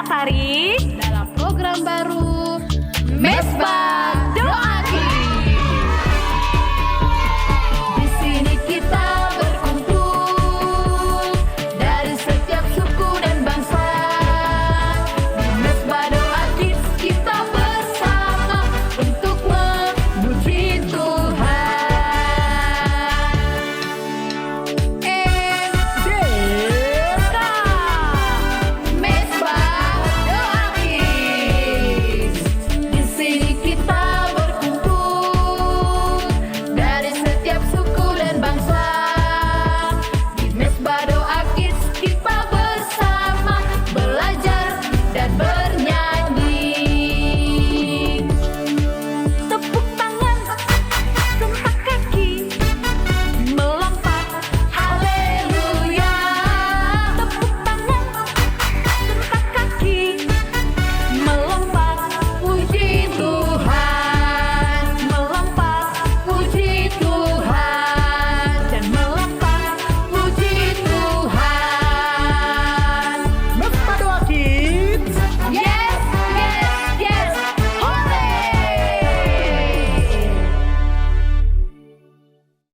Kak Tari dalam program baru Mesbah Doa Kids. Di sini kita berkumpul dari setiap suku dan bangsa. Di Mesbah Doa Kids kita bersama untuk memuji Tuhan. Merdeka! Mesbah Doa Kids. Di sini kita berkumpul dari setiap suku dan bangsa. Di Mesbah Doa Kids kita bersama belajar dan bernyanyi. Tepuk tangan, sentak kaki, melompat, Haleluya. tepuk tangan, sentak kaki, melompat, Puji Tuhan, melompat, puji Tuhan, dan melompat. puji Tuhan. Mesbah Doa Kids. Yes, yes, yes, hooray!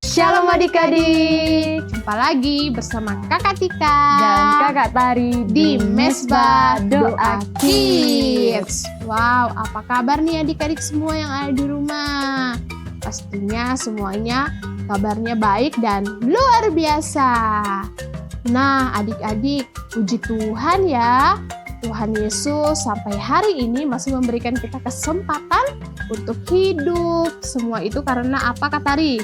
Shalom adik-adik, jumpa lagi bersama Kakak Tika dan Kakak Tari di Mesbah Doa Kids. Wow, apa kabar nih adik-adik semua yang ada di rumah? Pastinya semuanya kabarnya baik dan luar biasa. Nah adik-adik, puji Tuhan ya, Tuhan Yesus sampai hari ini masih memberikan kita kesempatan untuk hidup. Semua itu karena apa Kak Tari?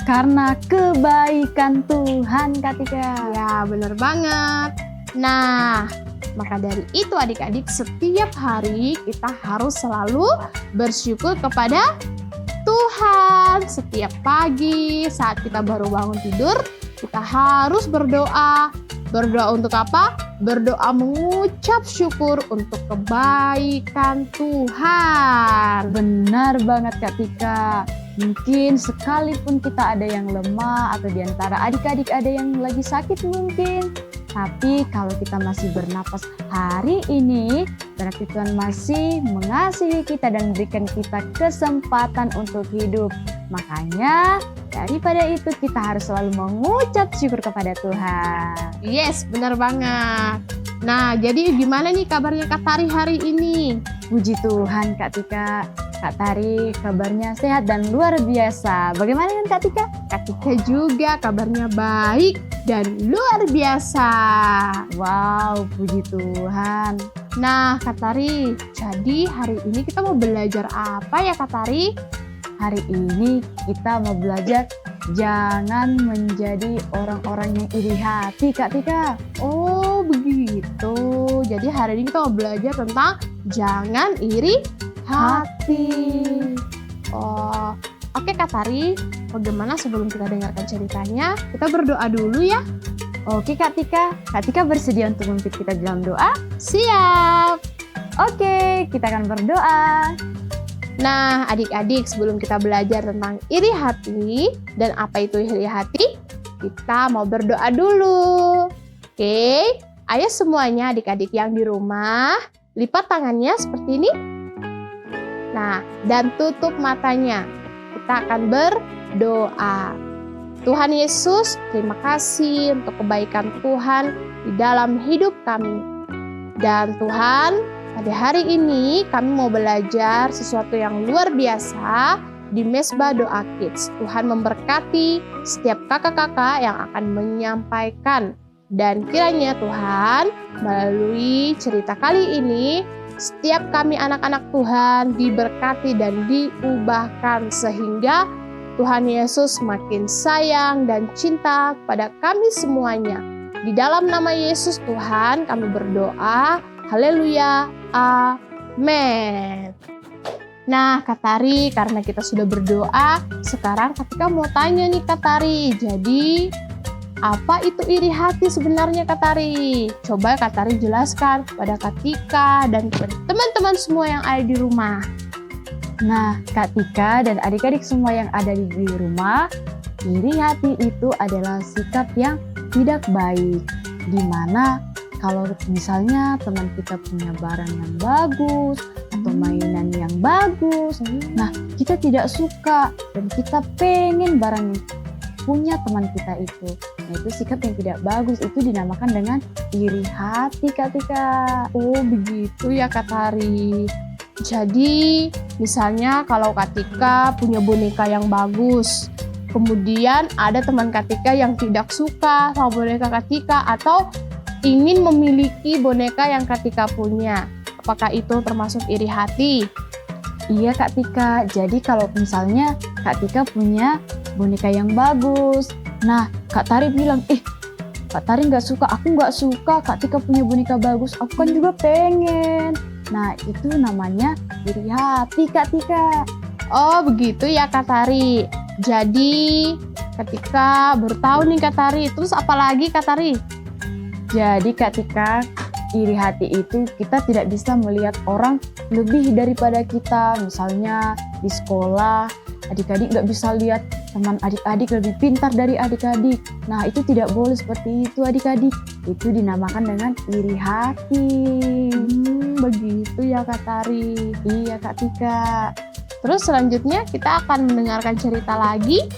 karena kebaikan Tuhan, Kak Tika. Ya, bener banget. Nah, maka dari itu adik-adik setiap hari kita harus selalu bersyukur kepada Tuhan. Setiap pagi saat kita baru bangun tidur, kita harus berdoa. Berdoa untuk apa? Berdoa mengucap syukur untuk kebaikan Tuhan. Benar banget Kak Tika. Mungkin sekalipun kita ada yang lemah atau diantara adik-adik ada yang lagi sakit mungkin. Tapi kalau kita masih bernapas hari ini, berarti Tuhan masih mengasihi kita dan memberikan kita kesempatan untuk hidup. Makanya daripada itu kita harus selalu mengucap syukur kepada Tuhan. Yes, benar banget. Nah, jadi gimana nih kabarnya Kak Tari hari ini? Puji Tuhan Kak Tika. Kak Tari kabarnya sehat dan luar biasa. Bagaimana dengan Kak Tika? Kak Tika juga kabarnya baik dan luar biasa. Wow, puji Tuhan. Nah, Kak Tari, jadi hari ini kita mau belajar apa ya Kak Tari? Hari ini kita mau belajar jangan menjadi orang-orang yang iri hati, Kak Tika. Oh, begitu. Jadi hari ini kita mau belajar tentang jangan iri hati. Oh, oke Kak Tari. Bagaimana sebelum kita dengarkan ceritanya, kita berdoa dulu ya. Oke Kak Tika. Kak Tika bersedia untuk memimpin kita dalam doa? Siap. Oke, kita akan berdoa. Nah, adik-adik, sebelum kita belajar tentang iri hati dan apa itu iri hati, kita mau berdoa dulu. Oke, ayo semuanya adik-adik yang di rumah, lipat tangannya seperti ini. Nah, dan tutup matanya. Kita akan berdoa. Tuhan Yesus, terima kasih untuk kebaikan Tuhan di dalam hidup kami. Dan Tuhan, pada hari ini kami mau belajar sesuatu yang luar biasa di Mesbah Doa Kids. Tuhan memberkati setiap kakak-kakak yang akan menyampaikan. Dan kiranya Tuhan melalui cerita kali ini, setiap kami anak-anak Tuhan diberkati dan diubahkan sehingga Tuhan Yesus makin sayang dan cinta kepada kami semuanya. Di dalam nama Yesus Tuhan kami berdoa. Haleluya. Amin. Nah, Kak Tari, karena kita sudah berdoa, sekarang Katika mau tanya nih Kak Tari. Jadi, apa itu iri hati sebenarnya Kak Tari? Coba Kak Tari jelaskan kepada Katika dan kepada teman-teman semua yang ada di rumah. Nah, Kak Tika dan adik-adik semua yang ada di rumah, iri hati itu adalah sikap yang tidak baik, di mana kalau misalnya teman kita punya barang yang bagus atau mainan yang bagus, nah kita tidak suka dan kita pengen barang yang punya teman kita itu. Nah itu sikap yang tidak bagus, itu dinamakan dengan iri hati Kak Tika. Oh begitu ya Kak Tari. Jadi misalnya kalau Kak Tika punya boneka yang bagus, kemudian ada teman Kak Tika yang tidak suka sama boneka Kak Tika atau ingin memiliki boneka yang Kak Tika punya, apakah itu termasuk iri hati? Iya Kak Tika, jadi kalau misalnya Kak Tika punya boneka yang bagus, nah Kak Tari bilang, Kak Tari nggak suka, aku nggak suka Kak Tika punya boneka bagus, aku kan juga pengen. Nah itu namanya iri hati Kak Tika. Oh begitu ya Kak Tari. Jadi ketika bertahu nih Kak Tari, terus apa lagi Kak Tari? Jadi Kak Tika, iri hati itu kita tidak bisa melihat orang lebih daripada kita. Misalnya di sekolah, adik-adik nggak bisa lihat teman adik-adik lebih pintar dari adik-adik. Nah itu tidak boleh seperti itu adik-adik. Itu dinamakan dengan iri hati. Begitu ya Kak Tari. Iya Kak Tika. Terus selanjutnya kita akan mendengarkan cerita lagi.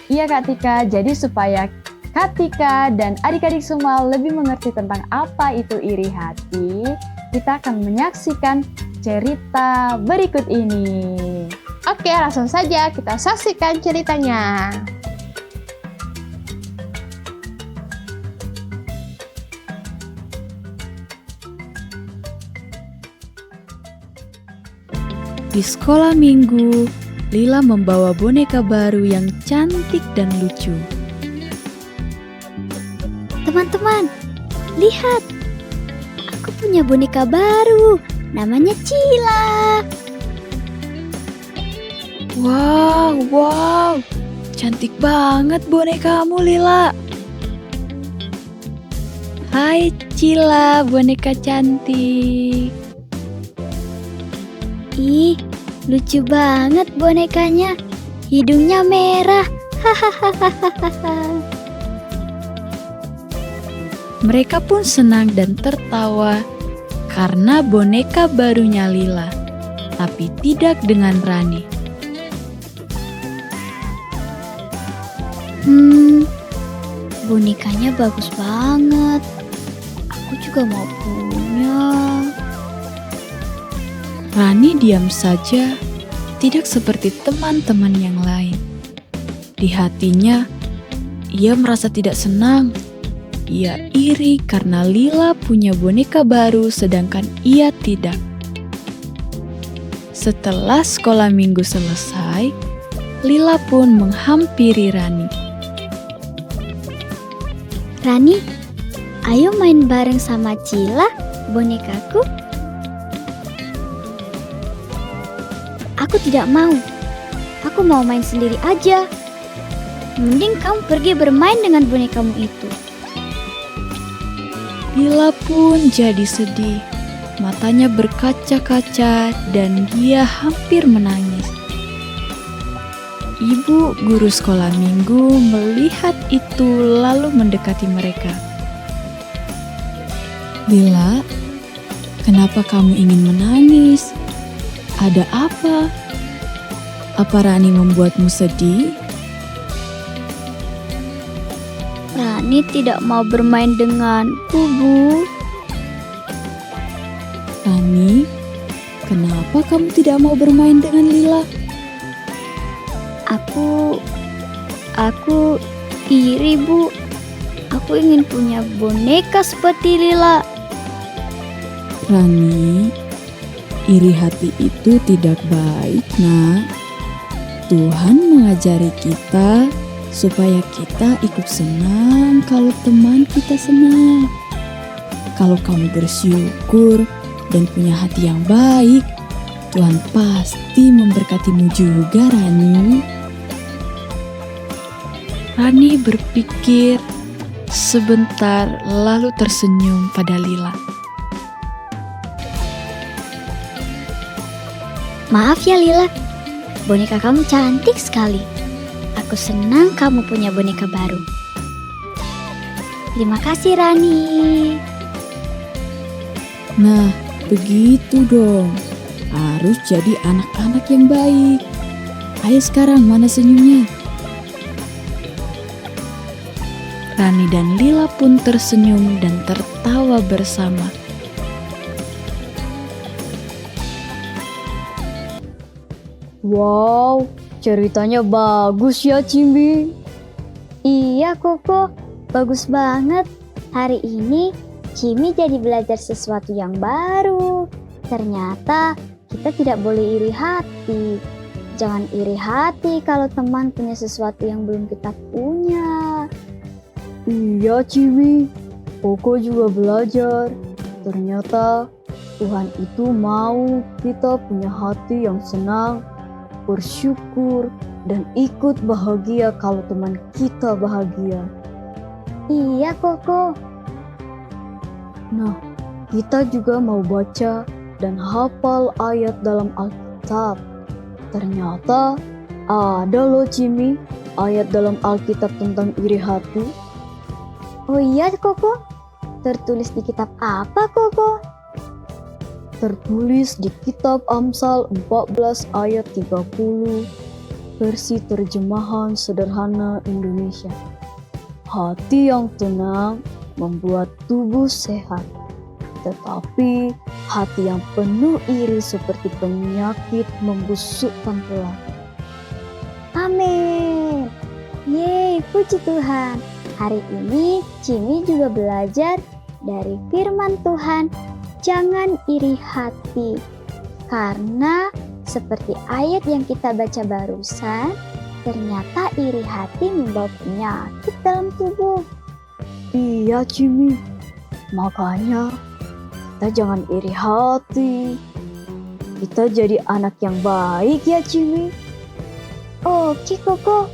Iya Kak Tika, jadi supaya Kak Tika dan adik-adik semua lebih mengerti tentang apa itu iri hati, kita akan menyaksikan cerita berikut ini. Oke, langsung saja kita saksikan ceritanya. Di sekolah minggu, Lila membawa boneka baru yang cantik dan lucu. Teman-teman, lihat. Aku punya boneka baru. Namanya Cila. Wow, cantik banget bonekamu Lila. Hai Cila, boneka cantik. Ih, lucu banget bonekanya. Hidungnya merah. Hahaha. Mereka pun senang dan tertawa karena boneka barunya Lila, tapi tidak dengan Rani. Bonekanya bagus banget. Aku juga mau punya. Rani diam saja, tidak seperti teman-teman yang lain. Di hatinya, ia merasa tidak senang. Ia iri karena Lila punya boneka baru sedangkan ia tidak. Setelah sekolah minggu selesai, Lila pun menghampiri Rani. Rani, ayo main bareng sama Cila, bonekaku. Aku tidak mau. Aku mau main sendiri aja. Mending kamu pergi bermain dengan bonekamu itu. Lila pun jadi sedih. Matanya berkaca-kaca dan dia hampir menangis. Ibu guru sekolah minggu melihat itu lalu mendekati mereka. Lila, kenapa kamu ingin menangis? Ada apa? Apa Rani membuatmu sedih? Rani tidak mau bermain denganku, Bu. Rani, kenapa kamu tidak mau bermain dengan Lila? Aku iri, Bu. Aku ingin punya boneka seperti Lila. Rani, iri hati itu tidak baik, nak. Tuhan mengajari kita supaya kita ikut senang kalau teman kita senang. Kalau kamu bersyukur dan punya hati yang baik, Tuhan pasti memberkatimu juga, Rani. Rani berpikir sebentar lalu tersenyum pada Lila. Maaf ya Lila, boneka kamu cantik sekali. Aku senang kamu punya boneka baru. Terima kasih Rani. Nah, begitu dong. Harus jadi anak-anak yang baik. Ayo sekarang, mana senyumnya? Rani dan Lila pun tersenyum dan tertawa bersama. Wow, ceritanya bagus ya, Cimbi. Iya, Koko. Bagus banget. Hari ini, Cimi jadi belajar sesuatu yang baru. Ternyata, kita tidak boleh iri hati. Jangan iri hati kalau teman punya sesuatu yang belum kita punya. Iya, Cimi. Koko juga belajar. Ternyata Tuhan itu mau kita punya hati yang senang, bersyukur, dan ikut bahagia kalau teman kita bahagia. Iya, Koko. Nah, kita juga mau baca dan hafal ayat dalam Alkitab. Ternyata ada loh, Cimi, ayat dalam Alkitab tentang iri hati. Oh iya, Koko. Tertulis di kitab apa, Koko? Tertulis di kitab Amsal 14 ayat 30, versi terjemahan sederhana Indonesia. Hati yang tenang membuat tubuh sehat, tetapi hati yang penuh iri seperti penyakit membusukkan tulang. Amin. Yeay, puji Tuhan. Hari ini Cimi juga belajar dari firman Tuhan. Jangan iri hati. Karena seperti ayat yang kita baca barusan, ternyata iri hati membawa penyakit dalam tubuh. Iya, Cimi. Makanya kita jangan iri hati. Kita jadi anak yang baik ya, Cimi. Oke, Koko.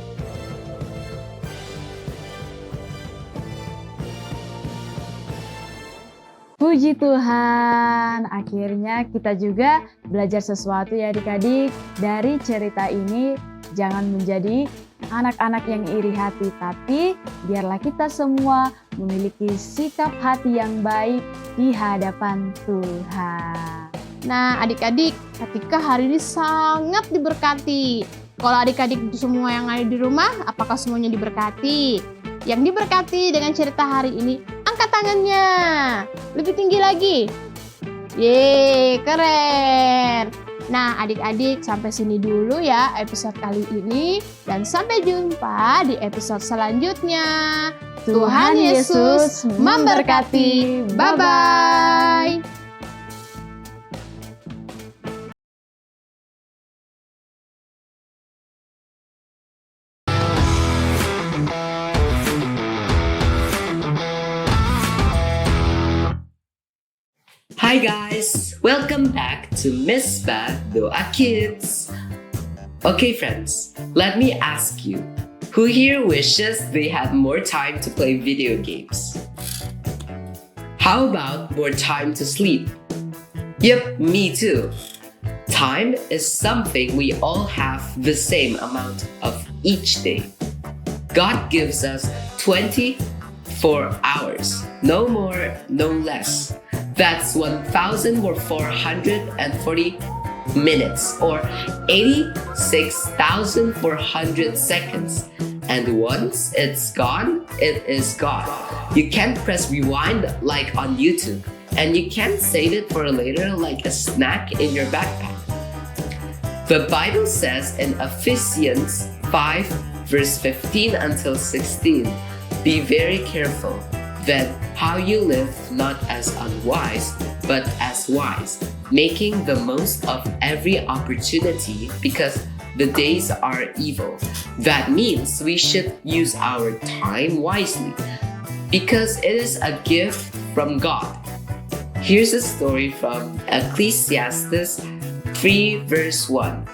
Puji Tuhan, akhirnya kita juga belajar sesuatu ya adik-adik. Dari cerita ini, jangan menjadi anak-anak yang iri hati, tapi biarlah kita semua memiliki sikap hati yang baik di hadapan Tuhan. Nah, adik-adik, ketika hari ini sangat diberkati. Kalau adik-adik semua yang ada di rumah, apakah semuanya diberkati? Yang diberkati dengan cerita hari ini, angkat tangannya. Lebih tinggi lagi. Yeay, keren. Nah, adik-adik sampai sini dulu ya episode kali ini. Dan sampai jumpa di episode selanjutnya. Tuhan Yesus memberkati. Bye-bye. Hi guys, welcome back to Miss Bad Doa Kids. Okay friends, let me ask you, who here wishes they had more time to play video games? How about more time to sleep? Yep, me too. Time is something we all have the same amount of each day. God gives us 24 hours, no more, no less. That's 1,440 minutes or 86,400 seconds. And once it's gone, it is gone. You can't press rewind like on YouTube, and you can't save it for later like a snack in your backpack. The Bible says in Ephesians 5 verse 15 until 16, be very careful then how you live, not as unwise, but as wise, making the most of every opportunity because the days are evil. That means we should use our time wisely because it is a gift from God. Here's a story from Ecclesiastes 3 verse 1.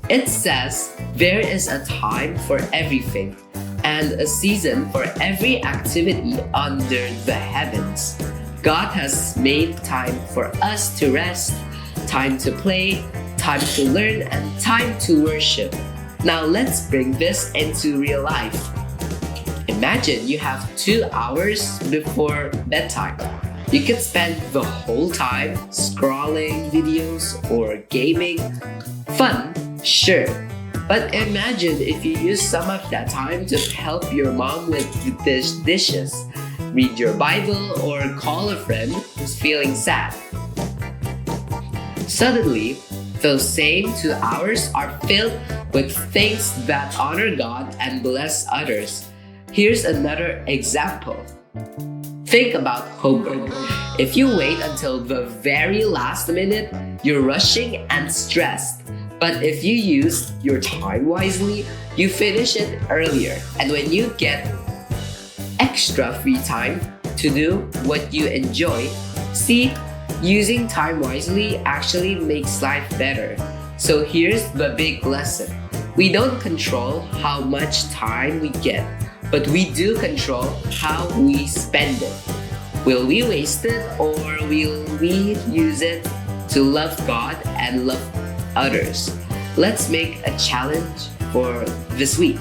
It says, there is a time for everything, and a season for every activity under the heavens. God has made time for us to rest, time to play, time to learn, and time to worship. Now let's bring this into real life. Imagine you have 2 hours before bedtime. You can spend the whole time scrolling videos or gaming. Fun, sure. But imagine if you use some of that time to help your mom with the dishes, read your Bible, or call a friend who's feeling sad. Suddenly, those same 2 hours are filled with things that honor God and bless others. Here's another example. Think about homework. If you wait until the very last minute, you're rushing and stressed. But if you use your time wisely, you finish it earlier. And when you get extra free time to do what you enjoy, see, using time wisely actually makes life better. So here's the big lesson. We don't control how much time we get, but we do control how we spend it. Will we waste it or will we use it to love God and love others? Let's make a challenge for this week.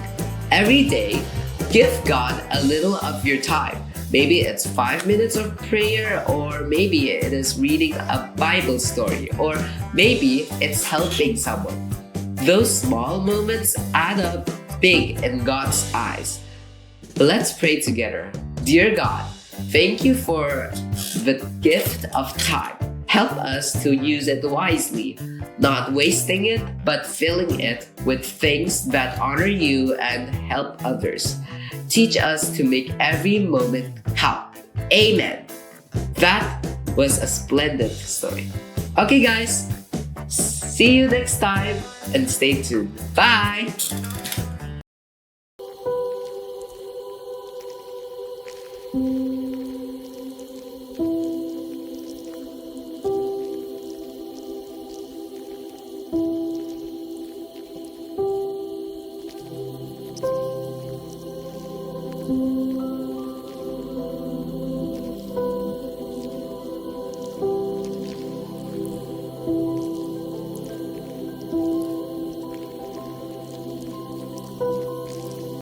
Every day, give God a little of your time. Maybe it's 5 minutes of prayer, or maybe it is reading a Bible story, or maybe it's helping someone. Those small moments add up big in God's eyes. Let's pray together. Dear God, thank you for the gift of time. Help us to use it wisely, not wasting it, but filling it with things that honor you and help others. Teach us to make every moment count. Amen. That was a splendid story. Okay, guys. See you next time and stay tuned. Bye.